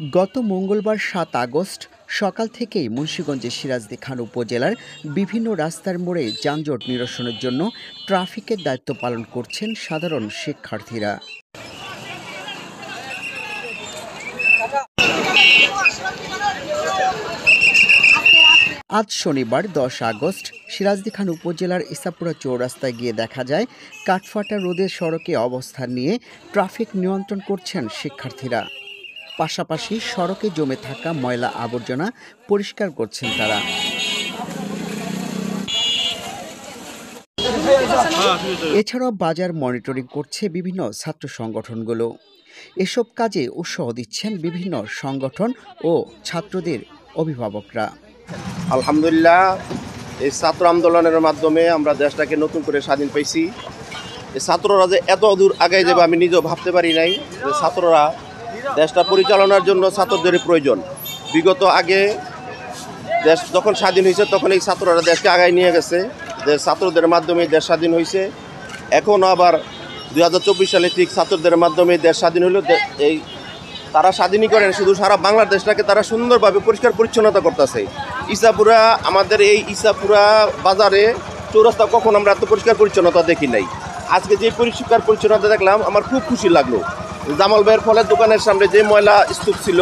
গত মঙ্গলবার ৭ আগস্ট সকাল থেকেই মুন্সিগঞ্জের সিরাজদি খান উপজেলার বিভিন্ন রাস্তার মোড়ে যানজট নিরসনের জন্য ট্রাফিকের দায়িত্ব পালন করছেন সাধারণ শিক্ষার্থীরা। আজ শনিবার ১০ আগস্ট সিরাজদি খান উপজেলার ইসাপুরা চৌরাস্তায় গিয়ে দেখা যায় কাঠফাটা রোদের সড়কে অবস্থান নিয়ে ট্রাফিক নিয়ন্ত্রণ করছেন শিক্ষার্থীরা। পাশাপাশি সড়কে জমে থাকা ময়লা আবর্জনা পরিষ্কার করছেন তারা। এছাড়াও বাজার মনিটরিং করছে বিভিন্ন ছাত্র সংগঠনগুলো। এসব কাজে উৎসাহ দিচ্ছেন বিভিন্ন সংগঠন ও ছাত্রদের অভিভাবকরা। আলহামদুলিল্লাহ, এই ছাত্র আন্দোলনের মাধ্যমে আমরা দেশটাকে নতুন করে স্বাধীন পেয়েছি। এই ছাত্ররা যে এত দূর আগে যাবে আমি নিজেও ভাবতে পারি নাই। যে ছাত্ররা দেশটা পরিচালনার জন্য ছাত্রদের প্রয়োজন। বিগত আগে দেশ যখন স্বাধীন হয়েছে তখন এই ছাত্ররা দেশকে আগায় নিয়ে গেছে। ছাত্রদের মাধ্যমে দেশ স্বাধীন হয়েছে। এখনও আবার 2024 সালে ঠিক ছাত্রদের মাধ্যমে দেশ স্বাধীন হলো। এই তারা স্বাধীনই করেন, শুধু সারা বাংলাদেশটাকে তারা সুন্দরভাবে পরিষ্কার পরিচ্ছন্নতা করতেছে। ইসাপুরা, আমাদের এই ইসাপুরা বাজারে চৌরাস্তা কখন আমরা এত পরিষ্কার পরিচ্ছন্নতা দেখি নাই। আজকে যে পরিষ্কার পরিচ্ছন্নতা দেখলাম আমার খুব খুশি লাগলো। জামাল ভাইয়ের ফলের দোকানের সামনে যে ময়লা স্তূপ ছিল,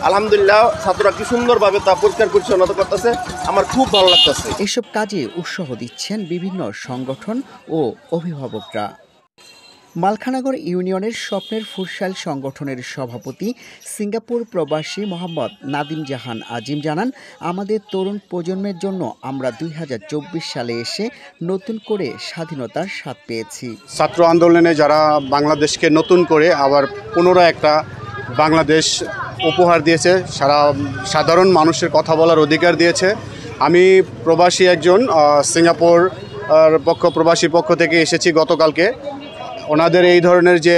আলহামদুলিল্লাহ ছাত্ররা কি সুন্দরভাবে তা পরিষ্কার পরিচ্ছন্নতা করতেছে, আমার খুব ভালো লাগতেছে। এসব কাজে উৎসাহ দিচ্ছেন বিভিন্ন সংগঠন ও অভিভাবকরা। মালখানগর ইউনিয়নের স্বপ্নের ফুটসাল সংগঠনের সভাপতি সিঙ্গাপুর প্রবাসী মোহাম্মদ নাদিম জাহান আজিম জানান, আমাদের তরুণ প্রজন্মের জন্য আমরা 2024 সালে এসে নতুন করে স্বাধীনতার স্বাদ পেয়েছি। ছাত্র আন্দোলনে যারা বাংলাদেশকে নতুন করে আবার পুনরায় একটা বাংলাদেশ উপহার দিয়েছে, সাধারণ মানুষের কথা বলার অধিকার দিয়েছে। আমি প্রবাসী একজন, সিঙ্গাপুর প্রবাসী পক্ষ থেকে এসেছি গতকালকে। ওনাদের এই ধরনের যে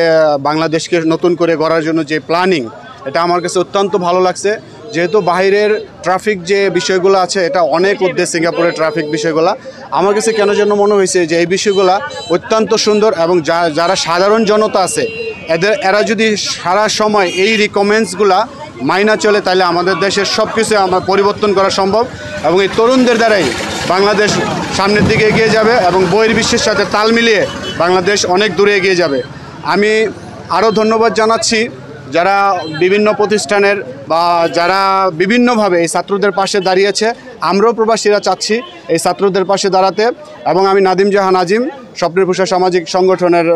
বাংলাদেশকে নতুন করে গড়ার জন্য যে প্ল্যানিং, এটা আমার কাছে অত্যন্ত ভালো লাগছে। যেহেতু বাইরের ট্রাফিক যে বিষয়গুলো আছে এটা অনেক উদ্দেশ্য, সিঙ্গাপুরের ট্রাফিক বিষয়গুলো আমার কাছে কেন যেন মনে হয়েছে যে এই বিষয়গুলো অত্যন্ত সুন্দর এবং যারা সাধারণ জনতা আছে এরা যদি সারা সময় এই রিকমেন্ডসগুলা মাইনা চলে তাহলে আমাদের দেশের সব কিছু পরিবর্তন করা সম্ভব এবং এই তরুণদের দ্বারাই বাংলাদেশ সামনের দিকে এগিয়ে যাবে এবং বহির্বিশ্বের সাথে তাল মিলিয়ে বাংলাদেশ অনেক দূরে এগিয়ে যাবে। আমি আরও ধন্যবাদ জানাচ্ছি যারা বিভিন্ন প্রতিষ্ঠানের বা যারা বিভিন্নভাবে এই ছাত্রদের পাশে দাঁড়িয়েছে। আমরাও প্রবাসীরা চাচ্ছি এই ছাত্রদের পাশে দাঁড়াতে। এবং আমি নাদিম জাহান আজিম, স্বপ্নের ফুটসাল সামাজিক সংগঠনের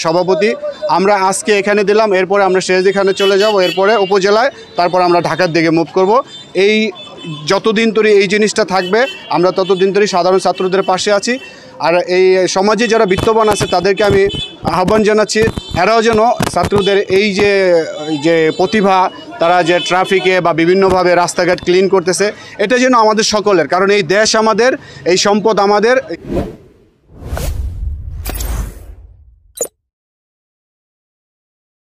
সভাপতি। আমরা আজকে এখানে দিলাম, এরপরে আমরা সিরাজদি খানে চলে যাব, এরপরে উপজেলায়, তারপর আমরা ঢাকার দিকে মুভ করব। এই যতদিন ধরে এই জিনিসটা থাকবে আমরা ততদিন ধরে সাধারণ ছাত্রদের পাশে আছি। আর এই সমাজে যারা বিত্তবান আছে তাদেরকে আমি আহ্বান জানাচ্ছি, এরাও যেন ছাত্রদের এই যে প্রতিভা, তারা যে ট্রাফিকে বা বিভিন্নভাবে রাস্তাঘাট ক্লিন করতেছে, এটা যেন আমাদের সকলের, কারণ এই দেশ আমাদের, এই সম্পদ আমাদের।